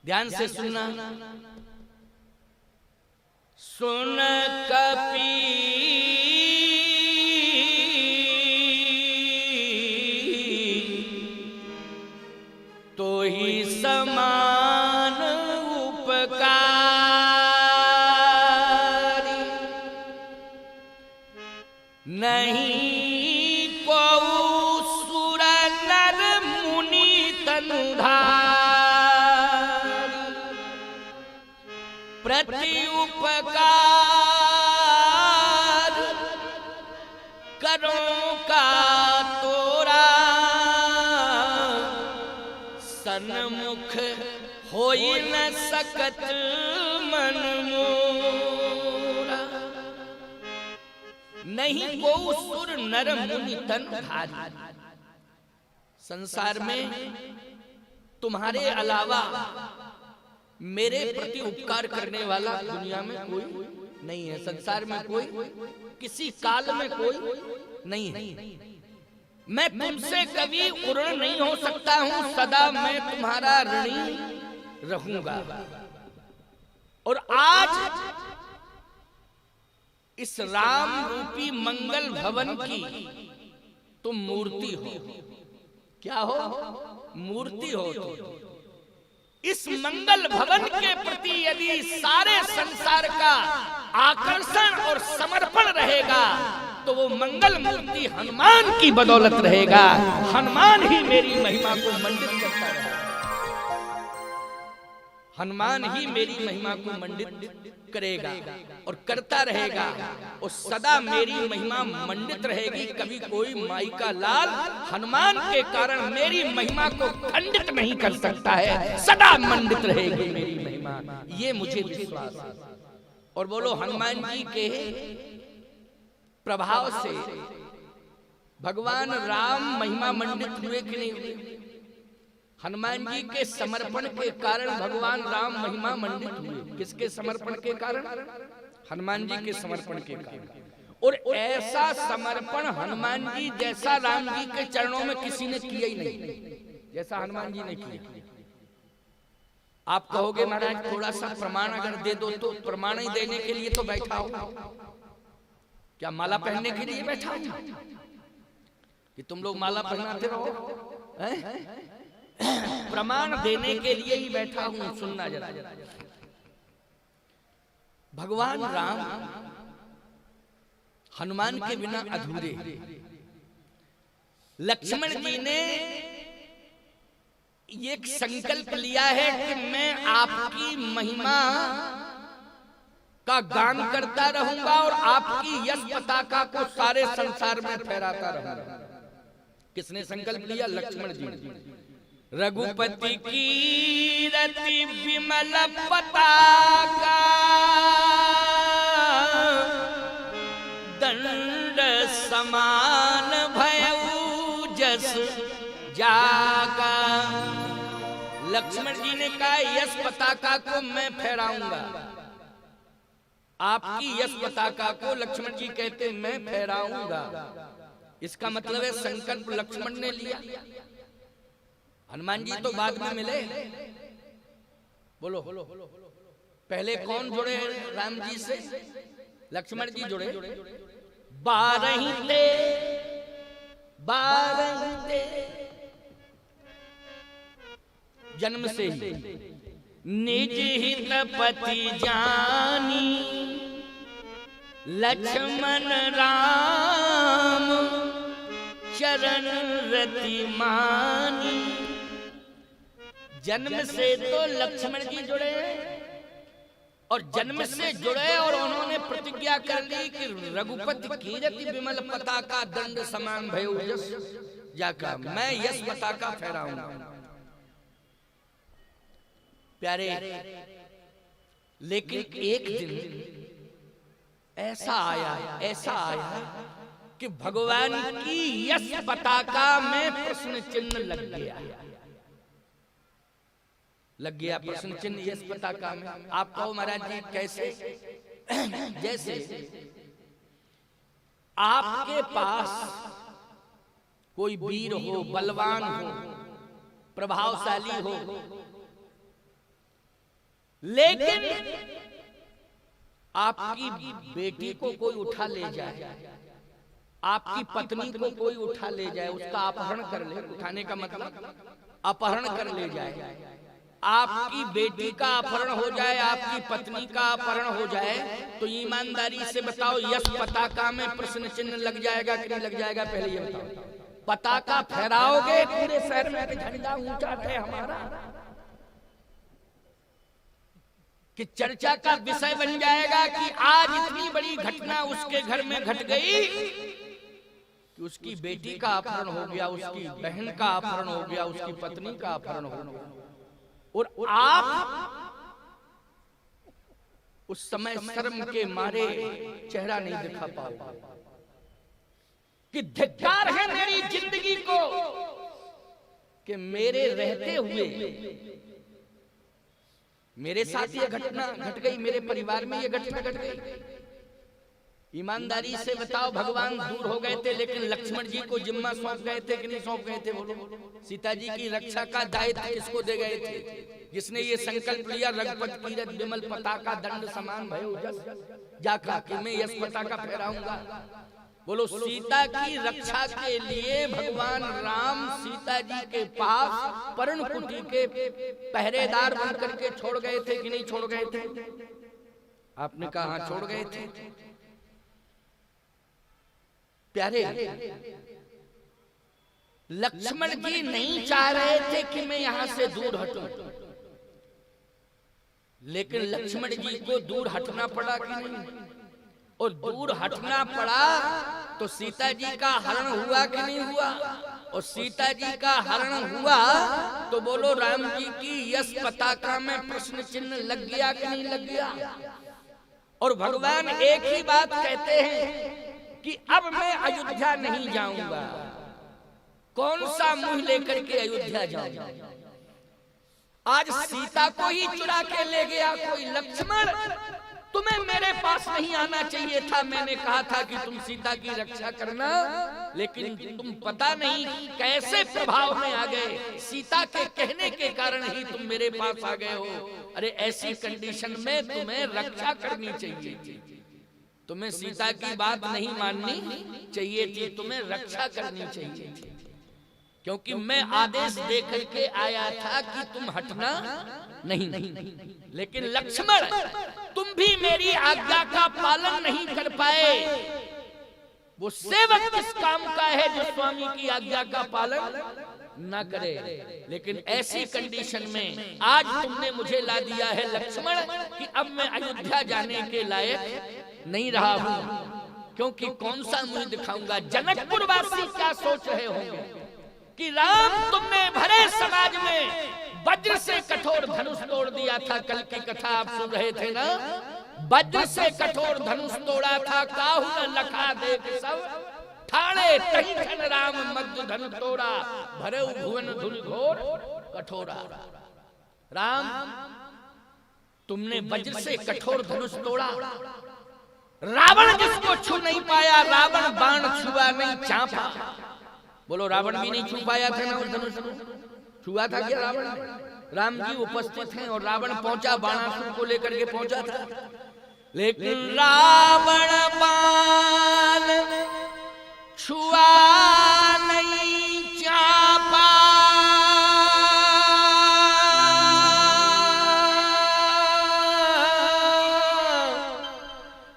ध्यान से सुनना। सुन कपी तो ही समान उपकारी, नहीं को सुर नर मुनि तनुधारी, प्रति उपकार करो का तोरा, सन्मुख होई न सकत मन मोरा, नहीं को सुर नर मुनि तन धारी। संसार में तुम्हारे अलावा मेरे प्रति उपकार करने वाला दुनिया में कोई नहीं है। संसार में कोई, किसी काल में कोई नहीं है। मैं तुमसे कभी ऋण नहीं हो सकता हूं, सदा मैं तुम्हारा ऋणी रहूंगा। और आज इस राम रूपी मंगल भवन की तुम मूर्ति हो। क्या हो? मूर्ति हो। इस मंगल भवन के प्रति यदि सारे संसार का आकर्षण और समर्पण रहेगा तो वो मंगल मूर्ति हनुमान की बदौलत रहेगा। हनुमान ही मेरी महिमा को मंडित करता रहेगा। हनुमान ही मेरी महिमा को मंडित करेगा और करता रहेगा, और सदा मेरी महिमा मंडित रहेगी। कभी कोई माई का लाल हनुमान के कारण मेरी महिमा को खंडित नहीं कर सकता है, सदा मंडित रहेगी मेरी महिमा, ये मुझे विश्वास है। और बोलो, हनुमान जी के प्रभाव से भगवान राम महिमा मंडित हुए कि नहीं हुए? हनुमान जी के समर्पण के कारण भगवान राम महिमा मंडित हुए। किसके समर्पण के कारण? हनुमान जी के समर्पण के कारण। और ऐसा समर्पण हनुमान जी जैसा राम जी के चरणों में किसी ने किया ही नहीं जैसा हनुमान जी ने किया। आप कहोगे महाराज थोड़ा सा प्रमाण अगर दे दो, तो प्रमाण ही देने के लिए तो बैठा हो, क्या माला पहनने के लिए बैठा हो कि तुम लोग माला पहनाते रहो? प्रमाण देने के लिए ही बैठा हूं। सुनना जरा, भगवान राम हनुमान के बिना अधूरे। लक्ष्मण जी ने एक संकल्प लिया है कि मैं आपकी महिमा का गान करता रहूंगा और आपकी यश पताका को सारे संसार में फहराता रहूंगा। किसने संकल्प लिया? लक्ष्मण जी। रघुपति की रति विमल पताका, दंड समान भयउ जस जागा। लक्ष्मण जी ने कहा यश पताका को मैं फहराऊंगा। आपकी यश पताका को लक्ष्मण जी कहते मैं फहराऊंगा। इसका मतलब है संकल्प लक्ष्मण ने लिया। हनुमान जी तो बाद में मिले। बोलो, पहले कौन जुड़े राम जी से? लक्ष्मण जी जुड़े। 12 जन्म से ही निज हित पति जानी, लक्ष्मण राम चरण रति मानी। जन्म से तो लक्ष्मण जी जुड़े और जन्म से जुड़े और उन्होंने प्रतिज्ञा कर ली कि रघुपति की रति विमल पताका दंड समान भयउ जस जाका, मैं यश पताका फहराऊंगा। प्यारे, लेकिन एक दिन ऐसा आया कि भगवान की यश पताका में प्रश्न चिन्ह लग गया प्रश्न चिन्ह यश पताका में। आप कहो महाराज जी कैसे? जैसे आपके पास कोई वीर हो, बलवान हो, प्रभावशाली हो, लेकिन आपकी बेटी को कोई उठा ले जाए, आपकी पत्नी को कोई उठा ले जाए, उसका अपहरण कर ले, उठाने का मतलब अपहरण कर ले जाए, आपकी बेटी का अपहरण हो जाए, आपकी पत्नी का अपहरण हो जाए, तो ईमानदारी से बताओ यश पताका में प्रश्न चिन्ह लग जाएगा कि नहीं लग जाएगा? पहले ये बताओ। पताका फहराओगे पूरे शहर में, झंडा ऊंचा है हमारा, कि चर्चा का विषय बन जाएगा कि आज इतनी बड़ी घटना उसके घर में घट गई कि उसकी बेटी का अपहरण हो गया, उसकी बहन का अपहरण हो गया, उसकी पत्नी का अपहरण हो गया, और आप उस समय शर्म के मारे चेहरा नहीं दिखा पाओ कि धिक्कार है मेरी जिंदगी को कि मेरे रहते हुए मेरे साथ ये घटना घट गई, मेरे परिवार में ये घटना घट गई। ईमानदारी से बताओ, भगवान दूर हो गए थे लेकिन लक्ष्मण जी को जिम्मा सौंप गए थे कि नहीं सौंप गए थे? बोलो। सीता जी की रक्षा का दायित्व किसको दे गए थे? जिसने ये संकल्प लिया, रघुपति कीरत विमल पताका दंड समान भयो जस, जाका कि मैं यश पताका फहराऊंगा। बोलो, सीता की रक्षा के लिए भगवान राम सीता जी के पास पर्णकुटी के पहरेदार बन करके छोड़ गए थे कि नहीं छोड़ गए थे? आपने कहा हाँ छोड़ गए थे। प्यारे, लक्ष्मण जी नहीं चाह रहे थे कि मैं यहां से दूर हटूं, लेकिन लक्ष्मण जी को दूर हटना पड़ा कि नहीं? और दूर हटना पड़ा तो सीता जी का हरण हुआ कि नहीं हुआ? और सीता जी का हरण हुआ तो बोलो, राम जी की यश पताका में प्रश्न चिन्ह लग गया कि नहीं लग गया? और भगवान एक ही बात कहते हैं कि अब मैं अयोध्या नहीं जाऊंगा। कौन सा मुंह लेकर के अयोध्या जाऊंगा? आज सीता को ही चुरा के ले गया कोई। लक्ष्मण, तुम्हें मेरे पास नहीं आना चाहिए था। मैंने कहा था कि तुम सीता की रक्षा करना, लेकिन तुम पता नहीं कैसे प्रभाव में आ गए। सीता के कहने के कारण ही तुम मेरे पास आ गए हो। अरे ऐसी कंडीशन में तुम्हें रक्षा करनी चाहिए थी, तुम्हें सीता की बात नहीं माननी चाहिए थी, तुम्हें रक्षा करनी चाहिए थी, क्योंकि मैं आदेश दे करके आया था कि तुम हटना नहीं। लेकिन लक्ष्मण, तुम भी मेरी आज्ञा का पालन नहीं कर पाए। वो सेवक किस काम का है जो स्वामी की आज्ञा का पालन न करे? लेकिन ऐसी कंडीशन में आज तुमने मुझे ला दिया है लक्ष्मण कि अब मैं अयोध्या जाने के लायक नहीं रहा हूं, क्योंकि कौन सा मुंह दिखाऊंगा? जनकपुर वासी क्या सोच रहे होंगे कि राम, तुमने भरे समाज में वज्र से कठोर धनुष तोड़ दिया था। कल की कथा आप सुन रहे थे ना, वज्र से कठोर धनुष तोड़ा था। काहू न लखा देख सब ठाणे, तही खन राम मध्य धनु तोड़ा, भरे भुवन धुल घोर कठोरा। राम, तुमने वज्र से कठोर धनुष तोड़ा। रावण जिसको छू नहीं पाया, रावण बाण छुआ नहीं चापा। बोलो, रावण भी नहीं छू पाया था ना उस धनुष को? छुआ था क्या रावण? राम जी उपस्थित हैं और रावण पहुंचा, बाणासुर को लेकर के पहुंचा था, लेकिन रावण बाण छुआ नहीं चापा।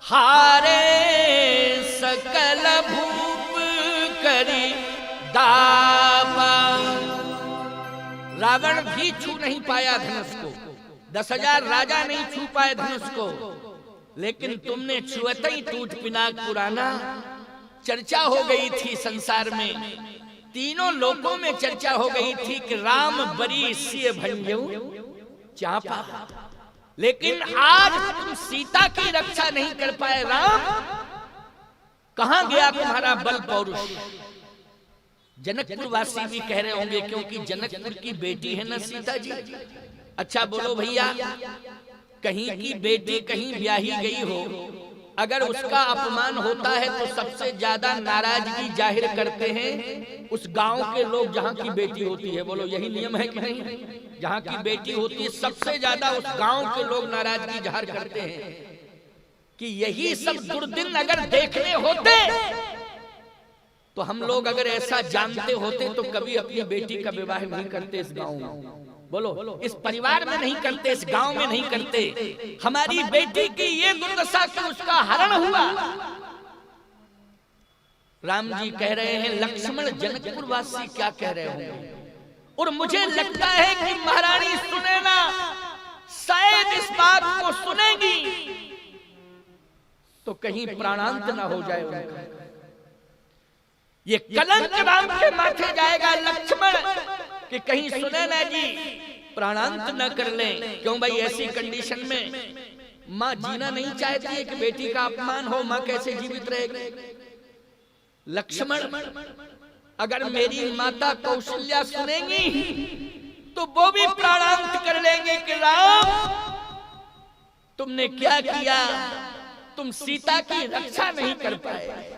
हारे सकल भूप करी दावा। रावण भी छू नहीं पाया धनुष को, 10,000 राजा नहीं छू पाए धनुष को, लेकिन तुमने छुअते ही टूट पिनाक पुराना। चर्चा हो गई थी संसार में, तीनों लोकों में चर्चा हो गई थी कि राम बरी सिय भंजऊ चापा। लेकिन आज तुम सीता की रक्षा नहीं कर पाए। राम, कहां गया तुम्हारा बल पौरुष? जनकपुर वासी भी कह रहे होंगे, क्योंकि जनकपुर की बेटी है ना सीता जी। अच्छा बोलो भैया, कहीं की बेटी कहीं ब्याही गई हो अगर उसका अपमान होता है तो सबसे ज्यादा नाराजगी जाहिर करते हैं उस गांव के लोग जहां की बेटी होती है। बोलो यही नियम है कि नहीं? जहां की बेटी होती है सबसे ज्यादा उस गांव के लोग नाराजगी जाहिर करते हैं कि यही सब दुर्दिन अगर देखने होते तो हम लोग अगर ऐसा जानते होते तो कभी अपनी बेटी का विवाह नहीं करते इस गांव में। बोलो इस परिवार में नहीं करते, इस गांव में नहीं करते। हमारी बेटी की ये दुर्दशा कि उसका हरण हुआ। राम जी कह रहे हैं लक्ष्मण जनकपुर वासी क्या कह रहे होंगे, और मुझे लगता है कि महारानी सुनैना शायद इस बात को सुनेगी तो कहीं प्राणांत ना हो जाए उनका। ये कलंक राम के माथे जाएगा लक्ष्मण कि कहीं सुनैना जी प्राणांत न कर लें। क्यों भाई, ऐसी कंडीशन में माँ जीना नहीं चाहती है कि बेटी का अपमान हो, माँ कैसे जीवित रहेगी। लक्ष्मण अगर मेरी माता कौशल्या सुनेंगी तो वो भी प्राणांत कर लेंगे कि राम तुमने क्या किया, तुम सीता की रक्षा नहीं कर पाए।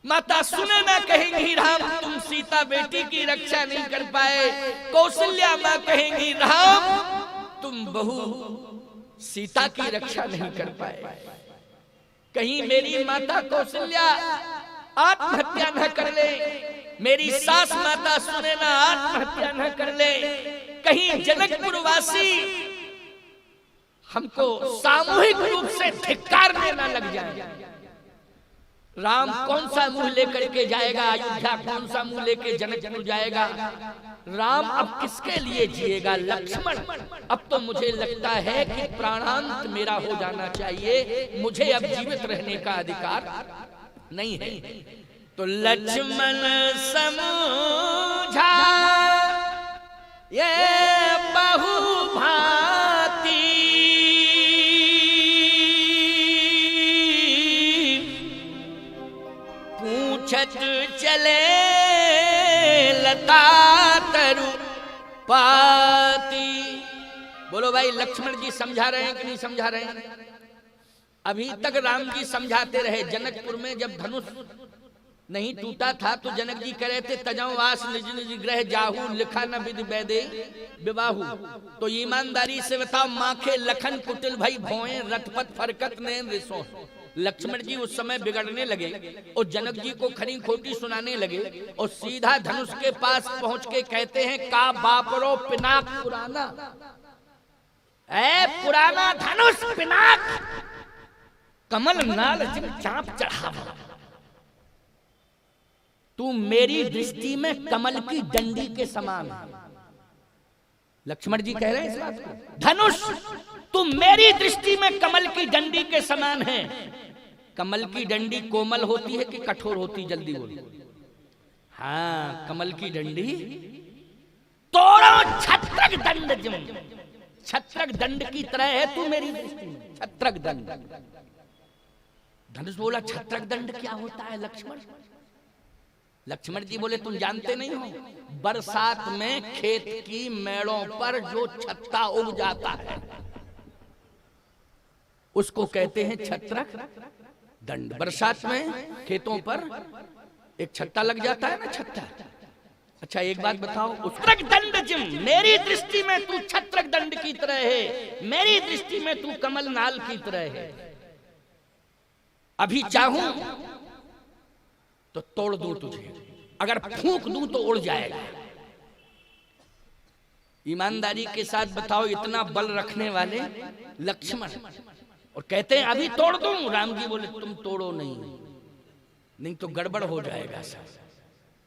माता सुनैना कहेंगी राम तुम सीता बेटी की रक्षा नहीं कर पाए। कौशल्या मां कहेंगी राम तुम बहू सीता की रक्षा नहीं कर पाए। कहीं मेरी माता कौशल्या आत्महत्या न कर ले, मेरी सास माता सुनैना आत्महत्या न कर ले, कहीं जनकपुर वासी हमको सामूहिक रूप से धिक्कारने न लग जाए। राम कौन सा मुंह लेकर के जाएगा अयोध्या, कौन सा मुंह लेके जनकपुर जाएगा। राम अब किसके लिए जिएगा। लक्ष्मण अब तो मुझे लगता है कि प्राणांत मेरा हो जाना चाहिए, मुझे अब जीवित रहने का अधिकार नहीं है। तो लक्ष्मण समझा ये बहुभांति पूछत चले लता तरु पाती। बोलो भाई लक्ष्मण जी समझा रहे हैं कि नहीं समझा रहे हैं? अभी तक राम जी समझाते रहे। जनकपुर में जब धनुष नहीं टूटा था तो जनक जी कह रहे थे तजौ आस निज निज ग्रह जाहू लिखा न विधि वैदे विवाहु। तो ईमानदारी से बताओ माखे लखन कुटिल भई भोए रथपथ फरकत ने रिसो। लक्ष्मण जी उस समय बिगड़ने लगे और जनक जी को खरी खोटी सुनाने लगे और सीधा धनुष के पास पहुंच के कहते हैं का बापरो पिनाक पुराना, ऐ पुराना धनुष पिनाक कमल नाल जिन चाप चढ़ावा। तू मेरी दृष्टि में कमल की डंडी के समान है। लक्ष्मण जी कह रहे हैं इस बात को। धनुष तू मेरी दृष्टि में कमल की डंडी के समान है। कमल की डंडी कोमल होती है कि कठोर होती, जल्दी बोलो। हाँ कमल की डंडी तोड़ो छत्रक दंड जिम, छत्रक दंड की तरह है तू मेरी दृष्टि में। छत्रक दंड। धनुष बोला छत्रक दंड क्या होता है लक्ष्मण? लक्ष्मण जी बोले तुम जानते नहीं हो, बरसात में खेत की मेड़ों पर जो छत्ता उग जाता है उसको कहते हैं छत्रक दंड। बरसात में खेतों पर एक छत्ता लग जाता है ना, छत्ता। अच्छा एक बात बताओ, छत्रक दंड जिम मेरी दृष्टि में तू छत्रक दंड की तरह है, मेरी दृष्टि में तू कमल नाल की तरह है। अभी चाहूं तो तोड़ दूं तुझे, अगर फूंक दूं तो उड़ जाएगा। ईमानदारी के साथ बताओ इतना बल रखने वाले लक्ष्मण, और कहते हैं अभी तोड़ दूं। राम जी बोले तुम तोड़ो नहीं तो गड़बड़ हो जाएगा सब।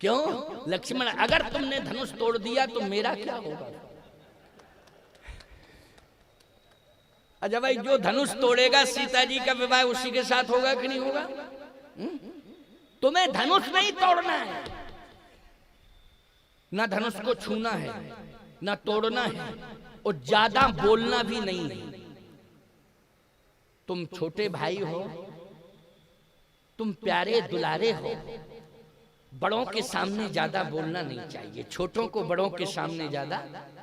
क्यों लक्ष्मण, अगर तुमने धनुष तोड़ दिया तो मेरा क्या होगा? अच्छा भाई जो धनुष तोड़ेगा सीता जी का विवाह उसी के साथ होगा कि नहीं होगा? तुम्हें धनुष नहीं तोड़ना है, ना धनुष को छूना है, ना तोड़ना है, और ज्यादा बोलना भी नहीं है। तुम छोटे भाई हो, तुम प्यारे दुलारे हो, बड़ों के सामने ज्यादा बोलना नहीं चाहिए। छोटों को बड़ों के सामने ज्यादा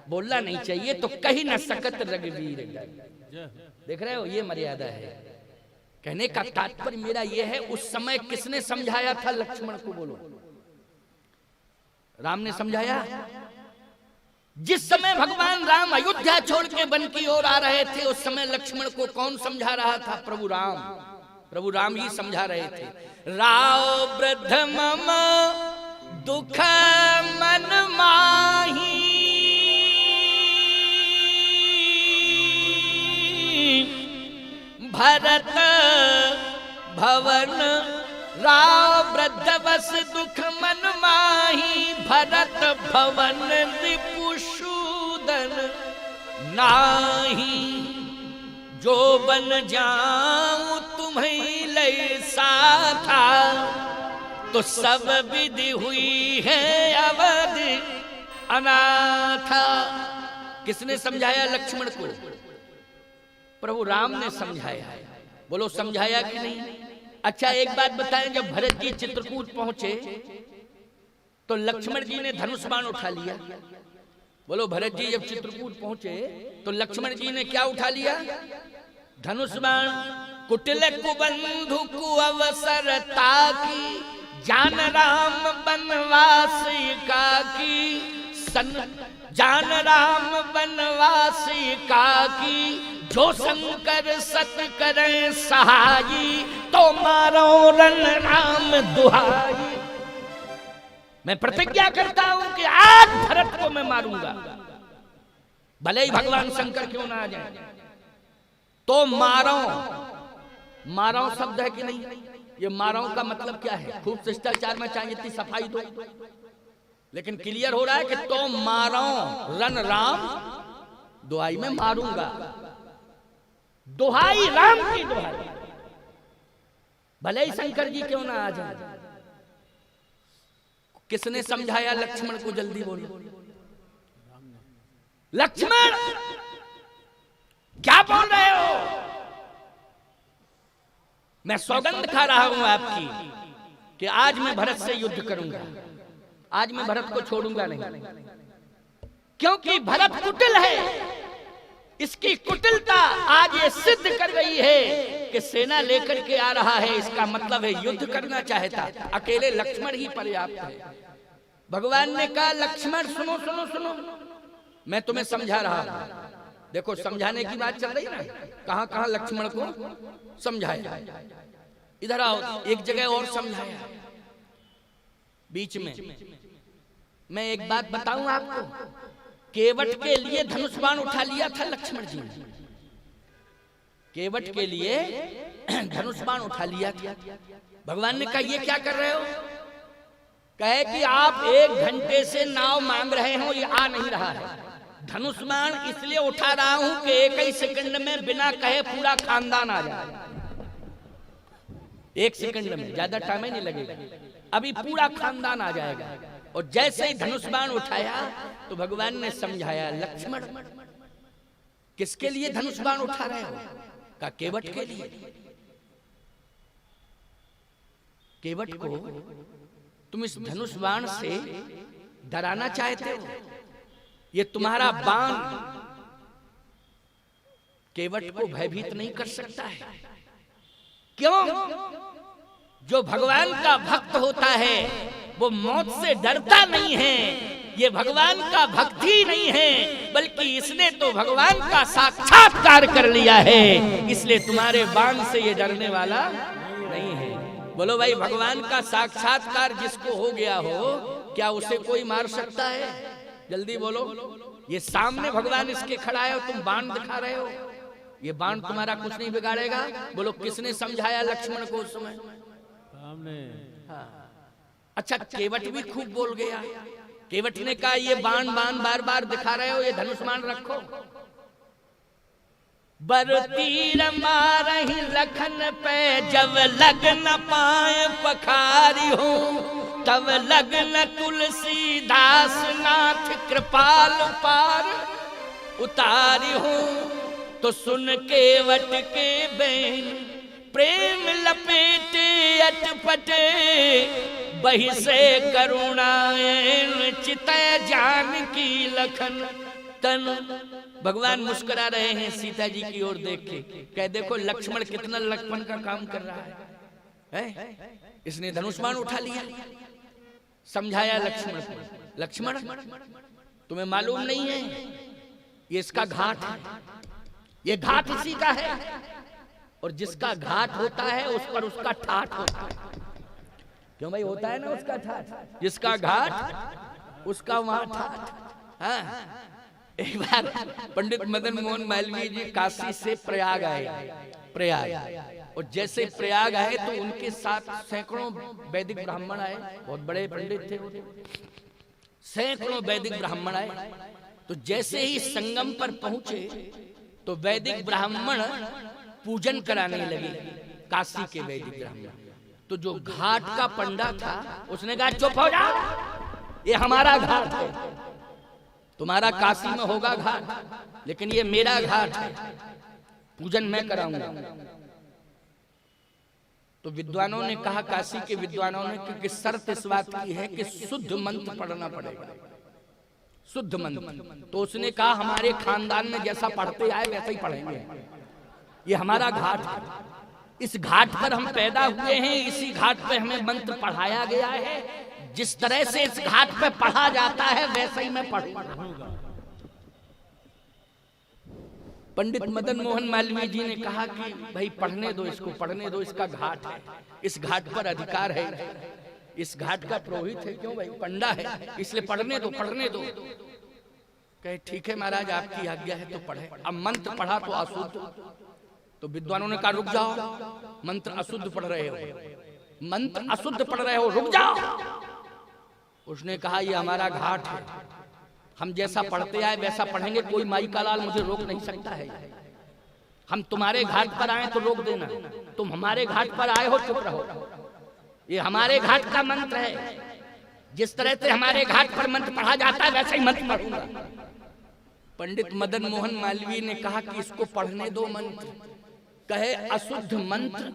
बोलना नहीं चाहिए। तो कहीं न सकत रघुवीर। देख रहे हो ये मर्यादा है। कहने का तात्पर्य मेरा यह है, उस समय किसने समझाया था लक्ष्मण को? बोलो, राम ने समझाया। जिस समय भगवान राम अयोध्या छोड़ के वन की ओर आ रहे थे, उस समय लक्ष्मण को कौन समझा रहा था? प्रभु राम। प्रभु राम ही समझा रहे थे। राव वृद्ध मम दुख मन माही, भरत भवन राव वृद्ध बस दुख मन माही, भरत भवन रिपुसूदन नाही, जो बन जाऊं तुम्हें ले साथा, तो सब विधि हुई है अवध अनाथा। किसने समझाया लक्ष्मण को? प्रभु राम ने समझाया। बोलो, समझाया कि नहीं? अच्छा, एक बात बताएं, जब भरत जी चित्रकूट पहुंचे तो लक्ष्मण जी ने धनुष बाण उठा लिया। बोलो, भरत जी जब चित्रकूट पहुंचे तो लक्ष्मण जी ने क्या उठा लिया? धनुष बाण। कुटिल कुबंधु को अवसर ताकी, जान राम बनवास काकी, जान राम बनवास काकी, जो शंकर सत करे सहाई, तो मारो रण राम दुहाई। मैं प्रतिज्ञा करता हूं कि आज भरत को मैं मारूंगा, भले ही भगवान शंकर क्यों ना आ जाए, तो मारो। मारो शब्द है कि नहीं? ये मारो का मतलब क्या है? खूब शिष्टाचार में चाहिए इतनी सफाई दो, लेकिन क्लियर हो रहा है कि तो मारो रण राम दुहाई। में मारूंगा, दुहाई राम की दुहाई, भले ही शंकर जी क्यों ना आ जाए। किसने समझाया लक्ष्मण को? जल्दी बोलो। लक्ष्मण क्या बोल रहे हो? मैं सौगंध खा रहा हूं आपकी कि आज मैं भरत से युद्ध करूंगा, आज मैं भरत को छोड़ूंगा नहीं, क्योंकि भरत कुटिल है। इसकी कुटिलता आज ये सिद्ध कर गई है कि सेना लेकर के आ रहा है, इसका मतलब है युद्ध करना चाहता। अकेले लक्ष्मण ही पर्याप्त है। भगवान ने कहा, लक्ष्मण सुनो सुनो सुनो, मैं तुम्हें समझा रहा हूं। देखो, समझाने की बात चल रही है ना, कहां कहां लक्ष्मण को समझाया। इधर आओ, एक जगह और समझाया बीच में। मैं एक बात बताऊं आपको, केवट के लिए धनुष बाण उठा लिया था लक्ष्मण जी ने। केवट के लिए धनुष बाण उठा लिया था। भगवान ने कहा, ये क्या कर रहे हो? कहे कि आप 1 घंटे से नाव मांग रहे हो, ये आ नहीं रहा है। धनुष बाण इसलिए उठा रहा हूं कि 1 ही सेकंड में बिना कहे पूरा खानदान आ जाए। 1 सेकंड में, ज्यादा टाइम ही नहीं लगेगा, अभी पूरा खानदान आ जाएगा। और जैसे ही धनुष बाण उठाया तो भगवान ने समझाया, लक्ष्मण किसके लिए धनुष बाण उठा रहे हो? का केवट के लिए। केवट को तुम इस धनुष बाण से डराना चाहते हो। ये तुम्हारा बाण केवट को भयभीत नहीं कर सकता है। क्यों? जो भगवान का भक्त होता है वो मौत से डरता नहीं है। ये भगवान का भक्त ही नहीं है, बल्कि इसने तो भगवान का साक्षात्कार कर लिया है, इसलिए तुम्हारे बाण से ये डरने वाला नहीं है। बोलो भाई, भगवान का साक्षात्कार जिसको हो गया हो, क्या उसे कोई मार सकता है? जल्दी बोलो। ये सामने भगवान इसके खड़ा है और तुम बाण दिखा रहे हो, ये बाण तुम्हारा कुछ नहीं बिगाड़ेगा। बोलो, किसने समझाया लक्ष्मण को उस समय? सामने। हाँ। अच्छा, केवट भी खूब बोल गया। केवट ने कहा, ये बाण बाण बार बार दिखा रहे हो, ये धनुष बाण रखो। बर तीर मारहि लखन पे, जब लग न पाए पखारी हो, तब लगन तुलसीदास नाथ कृपाल पार उतारी हो। तो सुन केवट के बैन प्रेम लपेटे अटपटे, बही से करुणाएं चितय जान की लखन तन। भगवान मुस्कुरा रहे हैं सीता जी की ओर देख के, कह देखो लक्ष्मण कितना लक्ष्मण का काम कर रहा है? इसने धनुष बाण उठा लिया, समझाया लक्ष्मण को, लक्ष्मण तुम्हें मालूम नहीं है ये इसका घाट है, ये घाट इसी का है, और जिसका घाट होता है उस पर उसका ठाठ होता है। क्यों भाई, होता है ना उसका ठाठ, जिसका घाट उसका वहां ठाठ। हाँ, एक बार पंडित मदन मोहन मालवीय जी काशी से प्रयाग आए, प्रयाग, और जैसे प्रयाग आए तो उनके साथ सैकड़ों वैदिक ब्राह्मण आए, बहुत बड़े पंडित थे, सैकड़ों वैदिक ब्राह्मण आए। तो जैसे ही संगम पर पहुंचे तो वैदिक ब्राह्मण पूजन कराने लगे, काशी के वैदिक ब्राह्मण। तो जो घाट का पंडा था उसने कहा चुप हो जाओ, ये हमारा घाट है, तुम्हारा काशी में होगा घाट, लेकिन ये मेरा घाट है, पूजन मैं कराऊंगा। तो विद्वानों ने कहा, काशी के विद्वानों ने, क्योंकि शर्त इस बात की है कि शुद्ध मंत्र पढ़ना पड़ेगा, शुद्ध मंत्र। तो उसने कहा हमारे खानदान में जैसा पढ़ते आए वैसा ही पढ़ेंगे, ये हमारा घाट है, इस घाट पर हम पैदा हुए हैं, इसी घाट पे हमें मंत्र पढ़ाया गया है, जिस तरह से इस घाट पे पढ़ा जाता है वैसे ही मैं पढ़ूंगा। पंडित मदन मोहन मालवीय जी ने कहा कि भाई पढ़ने दो इसको, पढ़ने दो, इसका घाट है, इस घाट पर अधिकार है, इस घाट का पुरोहित है, क्यों भाई पंडा है, इसलिए पढ़ने दो, पढ़ने दो। कहे ठीक है महाराज आपकी आज्ञा है तो पढ़े। अब मंत्र पढ़ा तो अशुद्ध, तो विद्वानों ने कहा रुक जाओ, मंत्र अशुद्ध पढ़ रहे हो, मंत्र अशुद्ध पढ़ रहे हो, रुक जाओ। उसने कहा ये हमारा घाट है, हम जैसा पढ़ते आए वैसा पढ़ेंगे, कोई माई का लाल मुझे रोक नहीं सकता है। हम तुम्हारे घाट पर आए तो रोक देना, तुम हमारे घाट पर आए हो चुप रहो, ये हमारे घाट का मंत्र है, जिस तरह से हमारे घाट पर मंत्र पढ़ा जाता है वैसे ही मंत्र पढ़ूंगा। पंडित मदन मोहन मालवीय ने कहा कि इसको पढ़ने दो मंत्र। कहे अशुद्ध मंत्र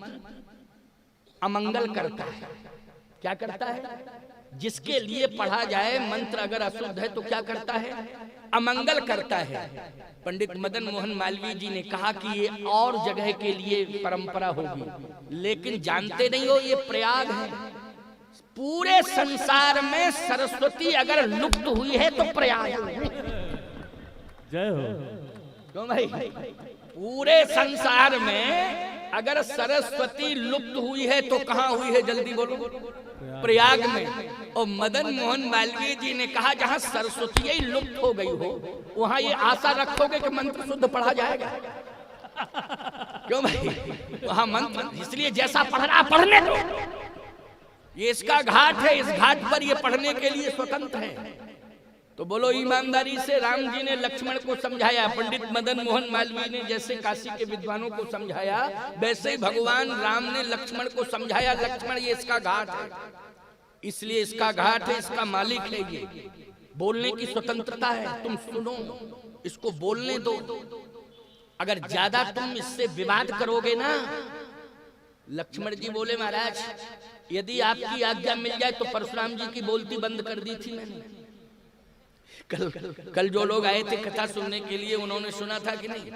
अमंगल करता है। क्या करता है? जिसके लिए पढ़ा जाए मंत्र अगर अशुद्ध है तो क्या करता है? अमंगल करता है। पंडित मदन मोहन मालवीय जी ने कहा कि ये और जगह के लिए परंपरा होगी, लेकिन जानते नहीं हो ये प्रयाग है। पूरे संसार में सरस्वती अगर लुप्त हुई है तो प्रयाग है। जय हो। क्यों भाई? पूरे संसार में अगर सरस्वती लुप्त हुई है तो कहाँ हुई है? जल्दी बोलो। प्रयाग में। और मदन मोहन मालवीय जी ने कहा जहाँ सरस्वती ही लुप्त हो गई हो वहाँ ये आशा रखोगे कि मंत्र शुद्ध पढ़ा जाएगा? क्यों भाई? वहाँ मंत्र इसलिए जैसा पढ़ रहा पढ़ने दो, ये इसका घाट है, इस घाट पर ये पढ़ने के लिए स्वतंत्र है। तो बोलो ईमानदारी से, राम जी ने लक्ष्मण को समझाया, पंडित मदन मोहन मालवीय ने जैसे काशी के विद्वानों को समझाया, वैसे ही भगवान राम ने लक्ष्मण को समझाया, लक्ष्मण ये इसका घाट है, इसलिए इसका घाट है, इसका मालिक है, ये बोलने की स्वतंत्रता है, तुम सुनो, इसको बोलने दो। अगर ज्यादा तुम इससे विवाद करोगे ना, लक्ष्मण जी बोले महाराज यदि आपकी आज्ञा मिल जाए तो परशुराम जी की बोलती बंद कर दी थी मैंने। कल जो लोग आए थे कथा सुनने के लिए उन्होंने सुना था कि नहीं?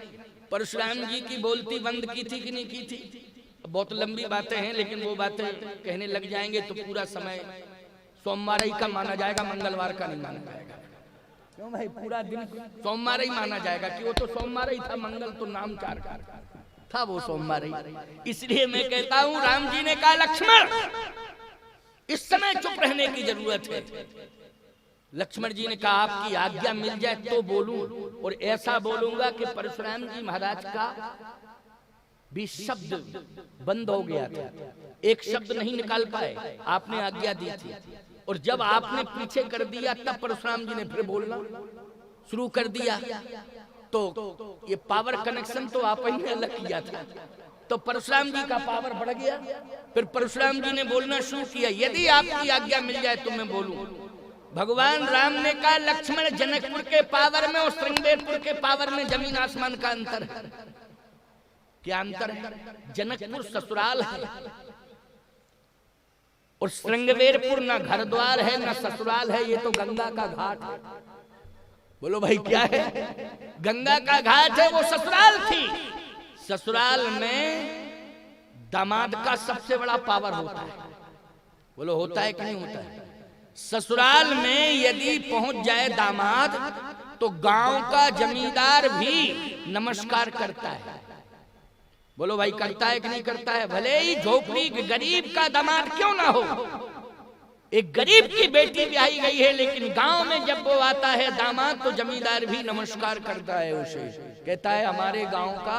परशुराम जी की बोलती बंद की थी कि नहीं की थी? बहुत लंबी बातें हैं, लेकिन वो बातें कहने लग जाएंगे तो पूरा समय सोमवार ही का माना जाएगा, मंगलवार का नहीं माना जाएगा। क्यों भाई? पूरा दिन सोमवार ही माना जाएगा कि वो तो सोमवार ही था, मंगल तो नाम चार था, वो सोमवार ही। इसलिए मैं कहता हूँ राम जी ने कहा लक्ष्मण इस समय चुप रहने की जरूरत है। लक्ष्मण जी ने कहा आपकी आज्ञा मिल जाए तो बोलूं, और ऐसा बोलूंगा कि परशुराम जी महाराज का भी शब्द बंद हो गया था, एक शब्द नहीं निकाल पाए, आपने आज्ञा दी थी, और जब आपने पीछे कर दिया तब परशुराम जी ने फिर बोलना शुरू कर दिया। तो ये पावर कनेक्शन तो आप ही ने अलग किया था, तो परशुराम जी का पावर बढ़ गया। फिर परशुराम जी ने बोलना शुरू किया, यदि आपकी आज्ञा मिल जाए तो मैं बोलूं। भगवान राम ने कहा लक्ष्मण जनकपुर के पावर में और श्रृंगेरपुर के पावर में जमीन आसमान का अंतर है। क्या अंतर है? जनकपुर ससुराल है और श्रृंगेरपुर न घर द्वार है न ससुराल है, ये तो गंगा का घाट है। बोलो भाई क्या है? गंगा का घाट है, वो ससुराल थी। ससुराल में दामाद का सबसे बड़ा पावर होता है। बोलो होता है कि नहीं होता है? ससुराल में यदि पहुंच जाए दामाद तो गांव का जमींदार भी नमस्कार करता है। बोलो भाई करता है कि नहीं करता है? भले ही झोपड़ी गरीब का दामाद क्यों ना हो, एक गरीब की बेटी ब्याही गई है, लेकिन गांव में जब वो आता है दामाद तो जमींदार भी नमस्कार करता है उसे, कहता है हमारे गांव का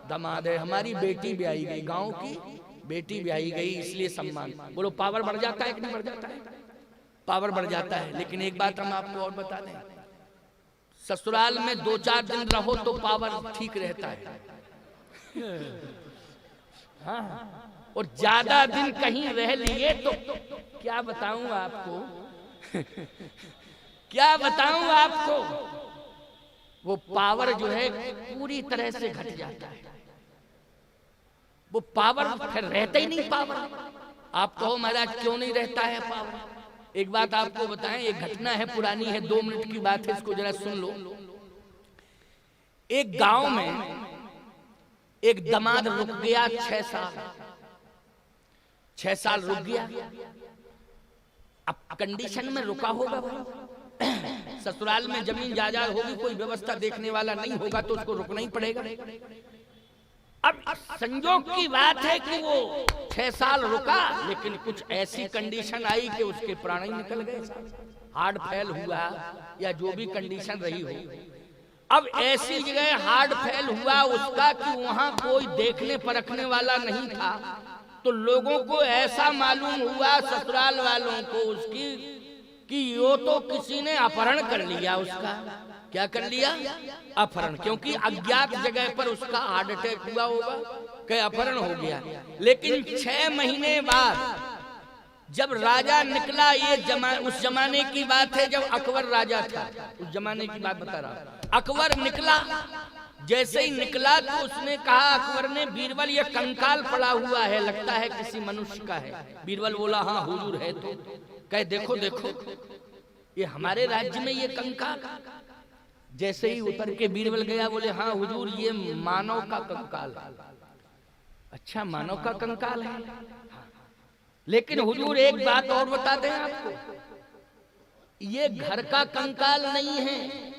दामाद है, हमारी बेटी ब्याही गई, गांव की बेटी ब्याही गई, इसलिए सम्मान। बोलो पावर बढ़ जाता है कि नहीं बढ़ जाता है? पावर बढ़ जाता है। लेकिन एक बात हम आपको और बता दें, ससुराल में 2-4 दिन रहो तो पावर ठीक रहता है। हाँ, और ज्यादा दिन कहीं रह लिए तो क्या बताऊं आपको क्या बताऊं आपको, वो पावर जो है पूरी तरह से घट जाता है। वो पावर फिर रहता ही नहीं। पावर आप कहो महाराज क्यों नहीं रहता है पावर? एक बात आपको बताएं, एक घटना है, पुरानी है, 2 मिनट की बात है, इसको जरा सुन लो। एक गांव में एक दामाद रुक गया 6 साल। 6 साल रुक गया। अब कंडीशन में रुका होगा, ससुराल में जमीन जायदाद होगी, कोई व्यवस्था देखने वाला नहीं होगा तो उसको रुकना ही पड़ेगा। अब संजोग की बात है कि वो 6 साल रुका, लेकिन कुछ ऐसी कंडीशन आई कि उसके प्राण ही निकल गए, हार्ट फेल हुआ या जो भी कंडीशन रही हो। अब ऐसी जगह हार्ट फेल हुआ उसका कि वहां कोई देखने परखने वाला नहीं था, तो लोगों को ऐसा मालूम हुआ, ससुराल वालों को उसकी, कि यो तो किसी ने अपहरण कर लिया उसका। क्या कर लिया? अपहरण। क्योंकि अज्ञात जगह पर उसका हार्ट अटैक हुआ होगा, कि अपहरण हो गया। लेकिन 6 महीने बाद जब राजा निकला, ये उस जमाने की बात है जब अकबर राजा था, उस जमाने की बात बता रहा। अकबर निकला, जैसे ही निकला तो उसने कहा, अकबर ने, बीरबल ये कंकाल पड़ा हुआ है, लगता है किसी मनुष्य का है। बीरबल बोला हाँ हुजूर है। तो कहे देखो देखो ये हमारे राज्य में ये कंकाल। जैसे ही उतर के बीरबल गया, बोले हाँ हुजूर ये मानव का कंकाल है। अच्छा मानव का कंकाल है, लेकिन हुजूर एक बात और बता दें आपको, ये घर का कंकाल नहीं है,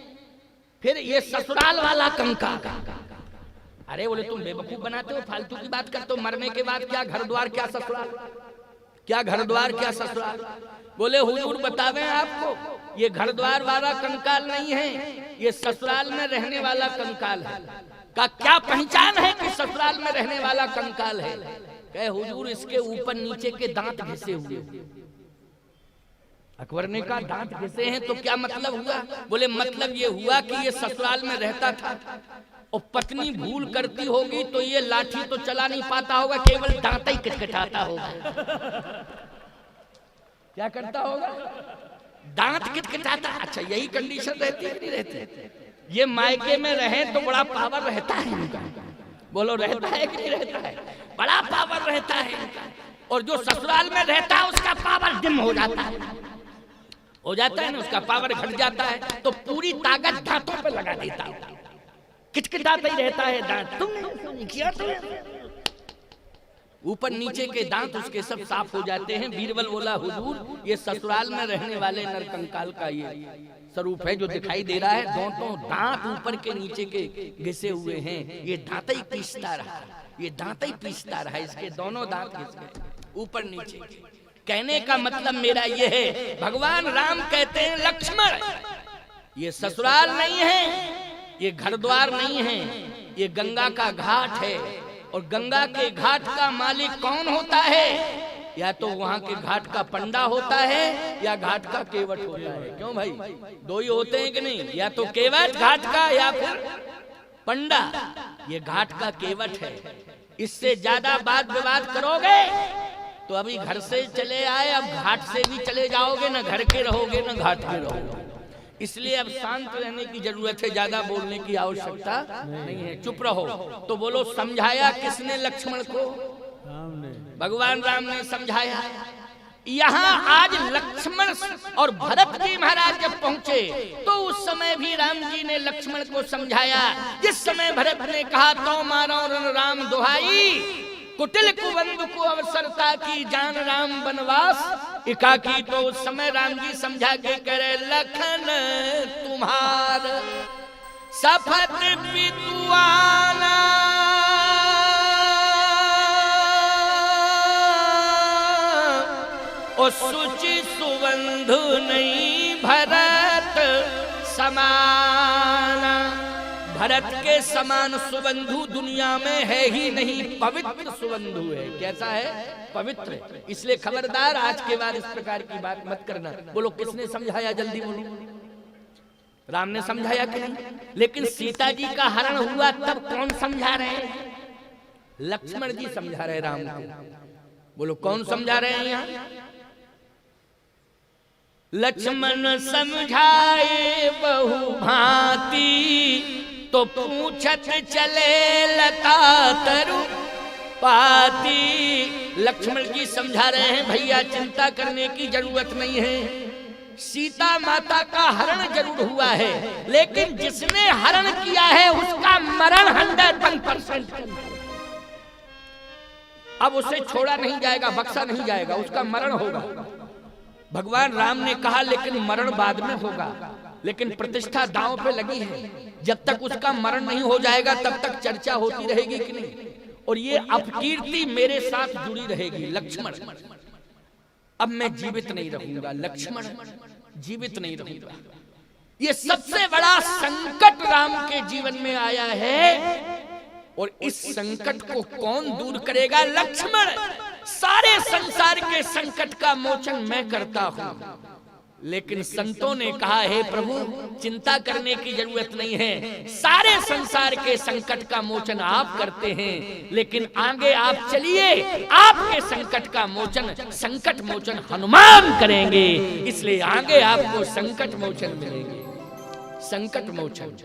फिर ये ससुराल वाला कंकाल। अरे बोले तुम बेवकूफ बनाते हो, फालतू की बात करते हो, मरने के बाद क्या घर द्वार क्या ससुराल, क्या घर द्वार क्या ससुराल। बोले हुजूर बतावें आपको, ये घर द्वार वाला कंकाल नहीं है, ये ससुराल में रहने वाला कंकाल है। का क्या पहचान है कि ससुराल में रहने वाला कंकाल है? कहे हुजूर इसके ऊपर नीचे के दांत घिसे हुए। अकबर ने कहा दांत घिसे हैं तो क्या मतलब हुआ? बोले मतलब ये हुआ कि ये ससुराल में रहता था और पत्नी भूल करती होगी तो ये लाठी तो चला नहीं पाता होगा, केवल दांत ही किटकिटाता होगा। क्या करता होगा? दांत किटकिटाता। अच्छा यही कंडीशन रहती है कि नहीं रहती? ये मायके में रहे तो बड़ा पावर रहता है इनका। बोलो रहता है कि नहीं रहता है? बड़ा पावर रहता है इनका। और जो ससुराल में रहता है उसका पावर डिम हो जाता है, ना, उसका पावर घट जाता है, तो पूरी ताकत दांतों पे लगा देता है, किटकिटाता ही रहता है दांत। तुमने किया तो ऊपर नीचे के दांत उसके सब साफ हो जाते हैं। बीरबल बोला हुजूर ये ससुराल में रहने वाले नरकंकाल का ये स्वरूप है जो दिखाई दे रहा है। दोनों दांत ऊपर के नीचे के घिसे हुए हैं, ये दांत ही पीसता रहा, ये दांत ही पीसता रहा, इसके दोनों दांत घिस गए ऊपर नीचे। कहने का मतलब मेरा ये है, भगवान राम कहते हैं लक्ष्मण ये ससुराल नहीं है, ये घर द्वार नहीं है, ये गंगा का घाट है। और गंगा के घाट का मालिक कौन होता है? या तो वहां के घाट का पंडा होता है या घाट का केवट होता है। क्यों भाई, दो ही होते हैं कि नहीं? या तो केवट घाट का या फिर पंडा। ये घाट का केवट है। इससे ज्यादा बात विवाद करोगे तो अभी घर से चले आए, अब घाट से भी चले जाओगे, ना घर के रहोगे ना घाट के रहोगे। इसलिए अब शांत रहने की जरूरत है, ज्यादा बोलने की आवश्यकता नहीं है, चुप रहो। तो बोलो समझाया किसने लक्ष्मण को? भगवान राम ने समझाया। यहाँ आज लक्ष्मण और भरत जी महाराज जब पहुंचे तो उस समय भी राम जी ने लक्ष्मण को समझाया। जिस समय भरत ने कहा तो मारो राम दुहाई, कुटिल कुबंध को अवसरता की जान राम बनवास एकाकी, तो उस समय राम जी समझा के करे लखन तुम्हार सफत पितुआना और सुचि सुबंधु नहीं भरत समाना। भरत के समान सुबंधु दुनिया में है ही नहीं, पवित्र सुबंधु है। कैसा है? पवित्र। इसलिए खबरदार आज के बाद इस प्रकार की बात मत करना। बोलो किसने समझाया? जल्दी बोलो। राम ने समझाया कि नहीं? लेकिन सीता जी का हरण हुआ तब कौन समझा रहे हैं? लक्ष्मण जी समझा रहे राम को। बोलो कौन समझा रहे हैं यहाँ? लक्ष्मण समझाए बहु भांति तो पूछत चले लता तरु पाती। लक्ष्मण जी समझा रहे हैं भैया चिंता करने की जरूरत नहीं है, सीता माता का हरण जरूर हुआ है, लेकिन जिसने हरण किया है उसका मरण 100%। अब उसे छोड़ा नहीं जाएगा, बख्शा नहीं जाएगा, उसका मरण होगा। भगवान राम ने कहा लेकिन मरण बाद में होगा, लेकिन प्रतिष्ठा दांव पे लगी है। जब तक उसका मरण नहीं हो जाएगा तब तक चर्चा होती रहेगी कि नहीं, और ये अपकीर्ति मेरे साथ जुड़ी रहेगी। लक्ष्मण अब मैं जीवित नहीं रहूंगा, लक्ष्मण जीवित नहीं रहूंगा। ये सबसे बड़ा संकट राम के जीवन में आया है, और इस संकट को कौन दूर करेगा? लक्ष्मण। सारे संसार के संकट का मोचन मैं करता हूं, लेकिन संतों ने कहा हे प्रभु चिंता करने की जरूरत नहीं है, सारे संसार के संकट का मोचन आप करते हैं, लेकिन आगे आप चलिए, आपके संकट का मोचन, संकट मोचन हनुमान करेंगे। इसलिए आगे आपको संकट मोचन मिलेंगे, संकट मोचन।